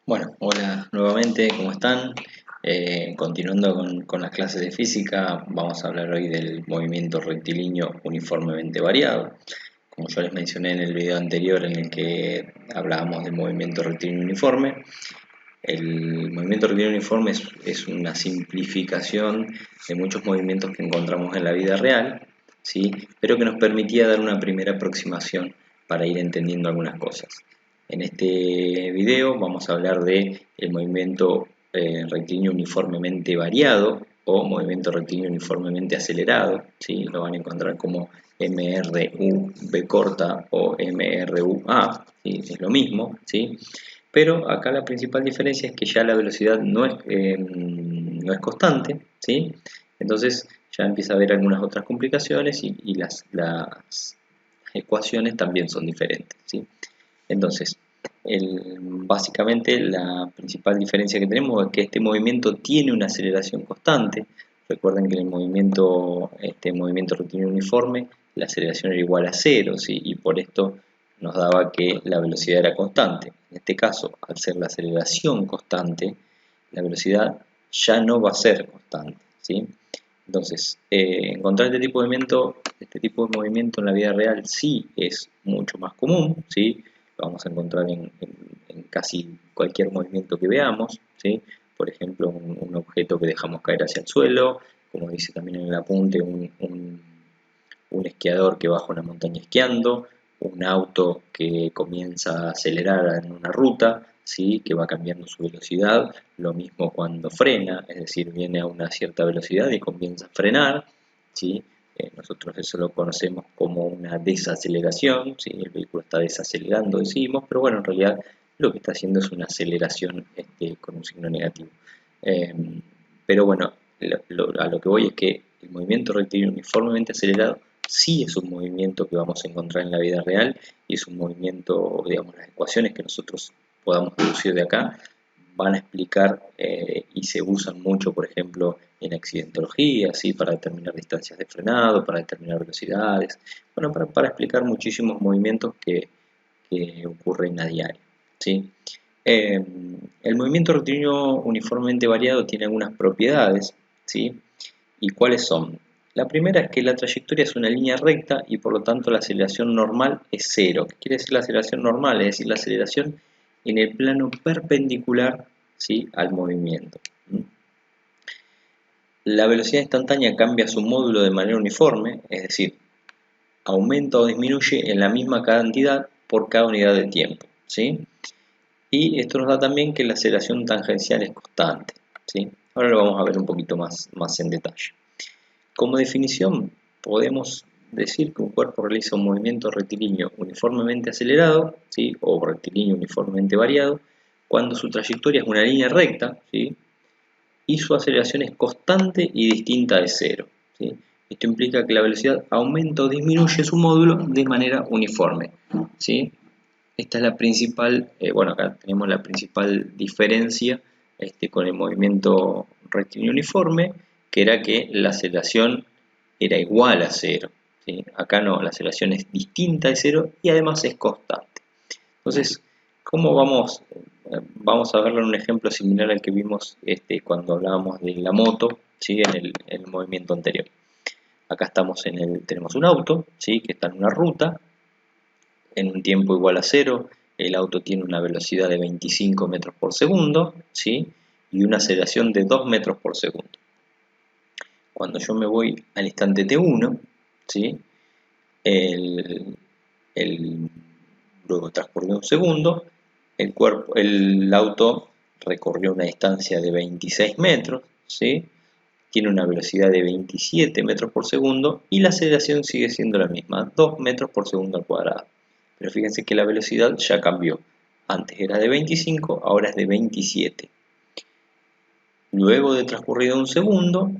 Bueno, hola nuevamente, ¿cómo están? Continuando con las clases de física, vamos a hablar hoy del movimiento rectilíneo uniformemente variado. Como yo les mencioné en el video anterior en el que hablábamos del movimiento rectilíneo uniforme, el movimiento rectilíneo uniforme es una simplificación de muchos movimientos que encontramos en la vida real, ¿sí? Pero que nos permitía dar una primera aproximación para ir entendiendo algunas cosas. En este video vamos a hablar de el movimiento rectilíneo uniformemente variado o movimiento rectilíneo uniformemente acelerado, ¿sí? Lo van a encontrar como MRU-B corta o MRU-A, ¿sí? Es lo mismo, ¿sí? Pero acá la principal diferencia es que ya la velocidad no es constante, ¿sí? Entonces ya empieza a haber algunas otras complicaciones y las ecuaciones también son diferentes, ¿sí? Entonces, básicamente la principal diferencia que tenemos es que este movimiento tiene una aceleración constante. Recuerden que en el movimiento rectilíneo uniforme, la aceleración era igual a cero, ¿sí? Y por esto nos daba que la velocidad era constante. En este caso, al ser la aceleración constante, la velocidad ya no va a ser constante, ¿sí? Entonces, encontrar este tipo de movimiento en la vida real sí es mucho más común, ¿sí? Lo vamos a encontrar en casi cualquier movimiento que veamos, ¿sí? Por ejemplo, un objeto que dejamos caer hacia el suelo, como dice también en el apunte, un esquiador que baja una montaña esquiando, un auto que comienza a acelerar en una ruta, ¿sí? Que va cambiando su velocidad, lo mismo cuando frena, es decir, viene a una cierta velocidad y comienza a frenar, ¿sí? Nosotros eso lo conocemos como una desaceleración, ¿sí? El vehículo está desacelerando, decimos, pero bueno, en realidad lo que está haciendo es una aceleración con un signo negativo. Eh, pero bueno, a lo que voy es que el movimiento rectilíneo uniformemente acelerado sí es un movimiento que vamos a encontrar en la vida real y es un movimiento, digamos, las ecuaciones que nosotros podamos deducir de acá van a explicar y se usan mucho, por ejemplo, en accidentología, ¿sí? Para determinar distancias de frenado, para determinar velocidades, bueno, para explicar muchísimos movimientos que ocurren a diario, ¿sí? Eh, el movimiento rectilíneo uniformemente variado tiene algunas propiedades, ¿sí? ¿Y cuáles son? La primera es que la trayectoria es una línea recta y por lo tanto la aceleración normal es cero. ¿Qué quiere decir la aceleración normal? Es decir, la aceleración en el plano perpendicular, ¿sí? Al movimiento. La velocidad instantánea cambia su módulo de manera uniforme, es decir, aumenta o disminuye en la misma cantidad por cada unidad de tiempo, ¿sí? Y esto nos da también que la aceleración tangencial es constante, ¿sí? Ahora lo vamos a ver un poquito más en detalle. Como definición, podemos decir que un cuerpo realiza un movimiento rectilíneo uniformemente acelerado, ¿sí? O rectilíneo uniformemente variado, cuando su trayectoria es una línea recta, ¿sí? Y su aceleración es constante y distinta de cero, ¿sí? Esto implica que la velocidad aumenta o disminuye su módulo de manera uniforme, ¿sí? Esta es la principal, bueno, acá tenemos la principal diferencia con el movimiento rectilíneo uniforme, que era que la aceleración era igual a cero, ¿sí? Acá no, la aceleración es distinta de cero y además es constante. Entonces, ¿cómo vamos? Vamos a verlo en un ejemplo similar al que vimos cuando hablábamos de la moto, ¿sí? En el movimiento anterior. Acá tenemos un auto, ¿sí? Que está en una ruta, en un tiempo igual a cero, el auto tiene una velocidad de 25 metros por segundo, ¿sí? Y una aceleración de 2 metros por segundo. Cuando yo me voy al instante t1, ¿sí? el, el, Luego transcurrió un segundo, el auto recorrió una distancia de 26 metros, ¿sí? Tiene una velocidad de 27 metros por segundo y la aceleración sigue siendo la misma, 2 metros por segundo al cuadrado. Pero fíjense que la velocidad ya cambió. Antes era de 25, ahora es de 27. Luego de transcurrido un segundo,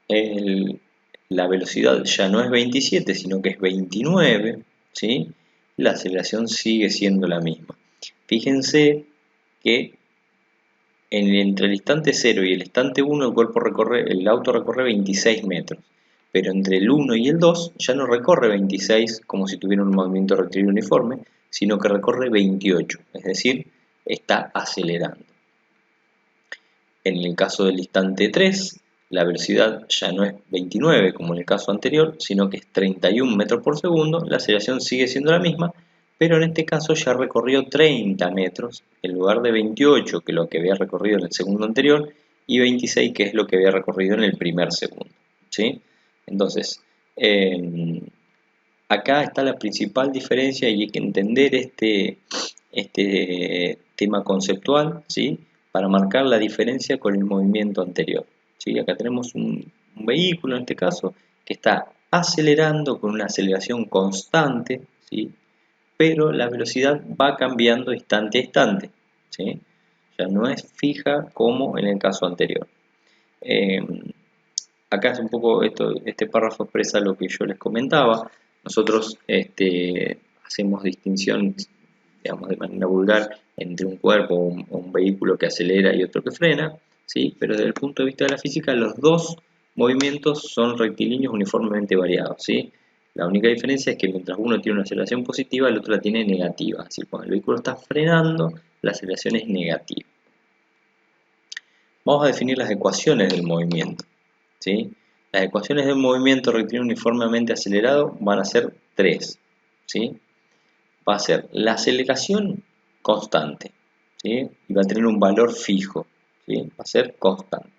el, la velocidad ya no es 27, sino que es 29, ¿sí? La aceleración sigue siendo la misma. Fíjense que entre el instante 0 y el instante 1 el auto recorre 26 metros, pero entre el 1 y el 2 ya no recorre 26 como si tuviera un movimiento rectilíneo uniforme, sino que recorre 28, es decir, está acelerando. En el caso del instante 3, la velocidad ya no es 29 como en el caso anterior, sino que es 31 metros por segundo. La aceleración sigue siendo la misma, pero en este caso ya recorrió 30 metros en lugar de 28, que es lo que había recorrido en el segundo anterior, y 26, que es lo que había recorrido en el primer segundo, ¿sí? Entonces, acá está la principal diferencia y hay que entender este tema conceptual, ¿sí? Para marcar la diferencia con el movimiento anterior, ¿sí? Acá tenemos un vehículo, en este caso, que está acelerando con una aceleración constante, ¿sí? Pero la velocidad va cambiando instante a instante, ¿sí? Ya no es fija como en el caso anterior. Acá es un poco, este párrafo expresa lo que yo les comentaba. Nosotros hacemos distinción, digamos, de manera vulgar entre un cuerpo o un vehículo que acelera y otro que frena, ¿sí? Pero desde el punto de vista de la física, los dos movimientos son rectilíneos uniformemente variados, ¿sí? La única diferencia es que mientras uno tiene una aceleración positiva, el otro la tiene negativa. Así que cuando el vehículo está frenando, la aceleración es negativa. Vamos a definir las ecuaciones del movimiento, ¿sí? Las ecuaciones de un movimiento rectilíneo uniformemente acelerado van a ser tres, ¿sí? Va a ser la aceleración constante, ¿sí? Y va a tener un valor fijo, ¿sí? Va a ser constante.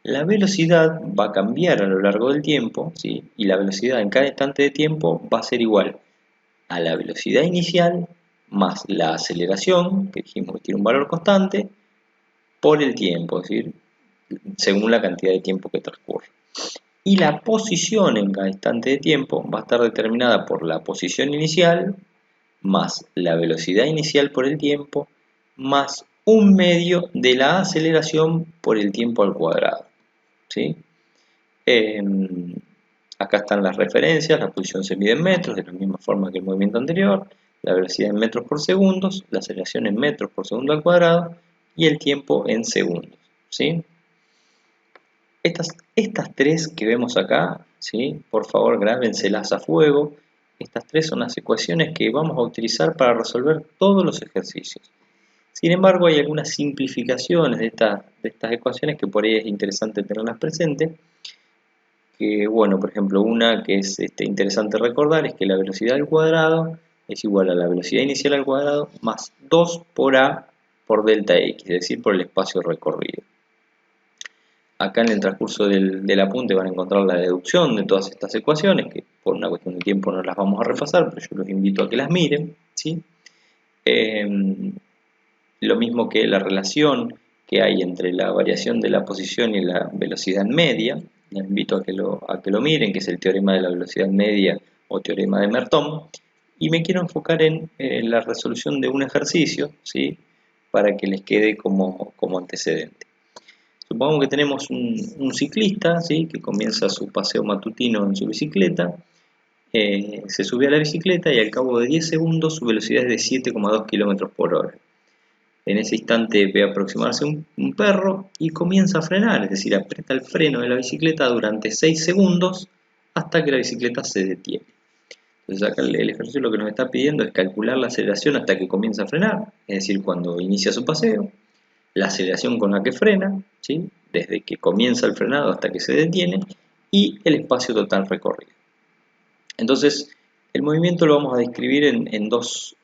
La velocidad va a cambiar a lo largo del tiempo, ¿sí? Y la velocidad en cada instante de tiempo va a ser igual a la velocidad inicial más la aceleración, que dijimos que tiene un valor constante, por el tiempo, es decir, según la cantidad de tiempo que transcurre. Y la posición en cada instante de tiempo va a estar determinada por la posición inicial más la velocidad inicial por el tiempo más un medio de la aceleración por el tiempo al cuadrado, ¿sí? Acá están las referencias, la posición se mide en metros, de la misma forma que el movimiento anterior, la velocidad en metros por segundos, la aceleración en metros por segundo al cuadrado y el tiempo en segundos, ¿sí? Estas tres que vemos acá, ¿sí? Por favor grábenselas a fuego. Estas tres son las ecuaciones que vamos a utilizar para resolver todos los ejercicios. Sin embargo, hay algunas simplificaciones de estas ecuaciones que por ahí es interesante tenerlas presentes. Que, bueno, por ejemplo, una que es interesante recordar es que la velocidad al cuadrado es igual a la velocidad inicial al cuadrado más 2 por a por delta x, es decir, por el espacio recorrido. Acá en el transcurso del apunte van a encontrar la deducción de todas estas ecuaciones, que por una cuestión de tiempo no las vamos a repasar, pero yo los invito a que las miren, ¿sí? Lo mismo que la relación que hay entre la variación de la posición y la velocidad media, les invito a que lo miren, que es el teorema de la velocidad media o teorema de Merton, y me quiero enfocar en la resolución de un ejercicio, ¿sí? Para que les quede como antecedente. Supongamos que tenemos un ciclista, ¿sí? Que comienza su paseo matutino en su bicicleta, se sube a la bicicleta y al cabo de 10 segundos su velocidad es de 7,2 km por hora. En ese instante ve aproximarse un perro y comienza a frenar, es decir, aprieta el freno de la bicicleta durante 6 segundos hasta que la bicicleta se detiene. Entonces acá el ejercicio lo que nos está pidiendo es calcular la aceleración hasta que comienza a frenar, es decir, cuando inicia su paseo, la aceleración con la que frena, ¿sí? Desde que comienza el frenado hasta que se detiene, y el espacio total recorrido. Entonces, el movimiento lo vamos a describir en dos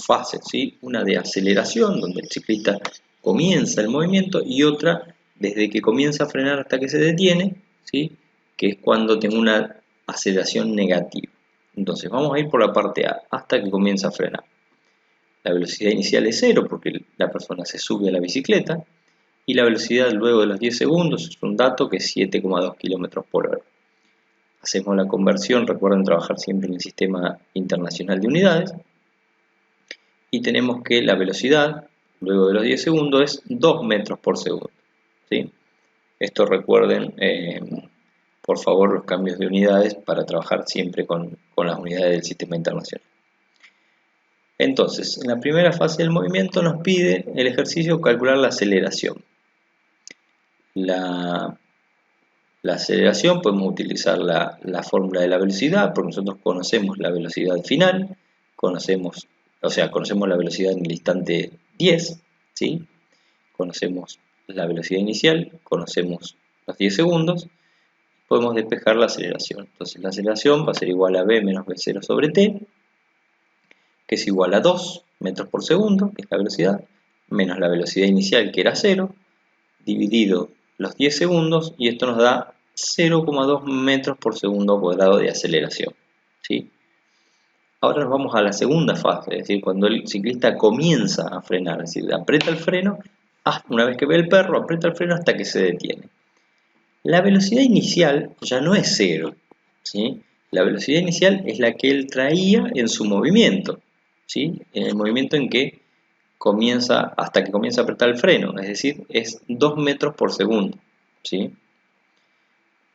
fases, ¿sí? Una de aceleración, donde el ciclista comienza el movimiento, y otra desde que comienza a frenar hasta que se detiene, ¿sí? Que es cuando tengo una aceleración negativa. Entonces, vamos a ir por la parte A, hasta que comienza a frenar. La velocidad inicial es 0 porque la persona se sube a la bicicleta, y la velocidad luego de los 10 segundos es un dato que es 7,2 km por hora. Hacemos la conversión, recuerden trabajar siempre en el sistema internacional de unidades, y tenemos que la velocidad luego de los 10 segundos es 2 metros por segundo, ¿sí? Esto recuerden, por favor, los cambios de unidades para trabajar siempre con las unidades del sistema internacional. Entonces, en la primera fase del movimiento nos pide el ejercicio calcular la aceleración. La aceleración podemos utilizar la fórmula de la velocidad, porque nosotros conocemos la velocidad final, conocemos la velocidad en el instante 10, ¿sí? Conocemos la velocidad inicial, conocemos los 10 segundos, podemos despejar la aceleración. Entonces la aceleración va a ser igual a v menos v0 sobre t, que es igual a 2 metros por segundo, que es la velocidad, menos la velocidad inicial, que era 0, dividido los 10 segundos, y esto nos da 0,2 metros por segundo cuadrado de aceleración, ¿sí? Ahora nos vamos a la segunda fase, es decir, cuando el ciclista comienza a frenar, es decir, aprieta el freno, una vez que ve el perro, aprieta el freno hasta que se detiene. La velocidad inicial ya no es 0, ¿sí? La velocidad inicial es la que él traía en su movimiento, ¿sí? En el movimiento en que comienza, hasta que comienza a apretar el freno, es decir, es 2 metros por segundo, ¿sí?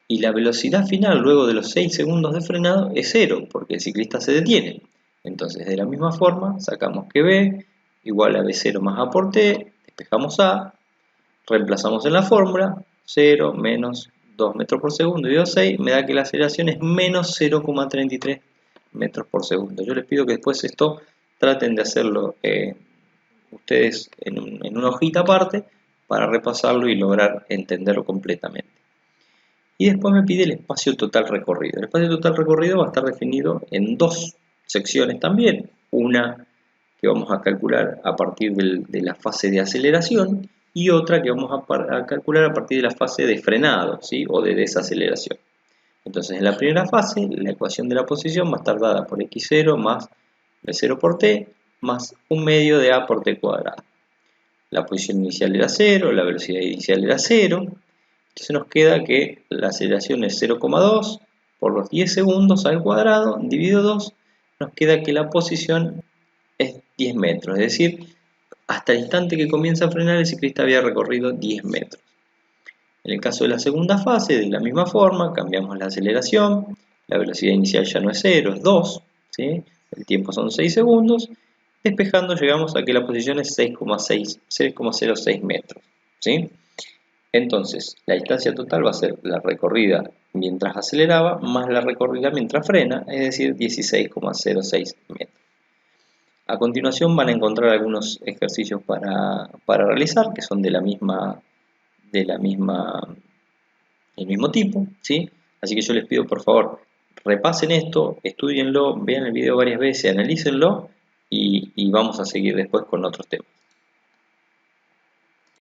Y la velocidad final luego de los 6 segundos de frenado es 0, porque el ciclista se detiene. Entonces, de la misma forma, sacamos que B igual a B0 más A por T, despejamos A, reemplazamos en la fórmula, 0 menos 2 metros por segundo dividido 6, me da que la aceleración es menos 0,33 metros por segundo. Yo les pido que después esto traten de hacerlo ustedes en una hojita aparte para repasarlo y lograr entenderlo completamente. Y después me pide el espacio total recorrido. El espacio total recorrido va a estar definido en dos secciones también. Una que vamos a calcular a partir de la fase de aceleración y otra que vamos a calcular a partir de la fase de frenado, ¿sí? O de desaceleración. Entonces en la primera fase la ecuación de la posición va a estar dada por x0 más v0 por t más un medio de a por t cuadrado. La posición inicial era 0, la velocidad inicial era 0. Entonces nos queda que la aceleración es 0,2 por los 10 segundos al cuadrado, dividido 2, nos queda que la posición es 10 metros, es decir, hasta el instante que comienza a frenar el ciclista había recorrido 10 metros. En el caso de la segunda fase, de la misma forma, cambiamos la aceleración, la velocidad inicial ya no es 0, es 2, ¿sí? El tiempo son 6 segundos, despejando llegamos a que la posición es 6,06 metros, ¿sí? Entonces, la distancia total va a ser la recorrida mientras aceleraba más la recorrida mientras frena, es decir, 16,06 metros. A continuación van a encontrar algunos ejercicios para realizar, que son del mismo tipo, ¿sí? Así que yo les pido, por favor, repasen esto, estudienlo, vean el video varias veces, analícenlo y vamos a seguir después con otros temas.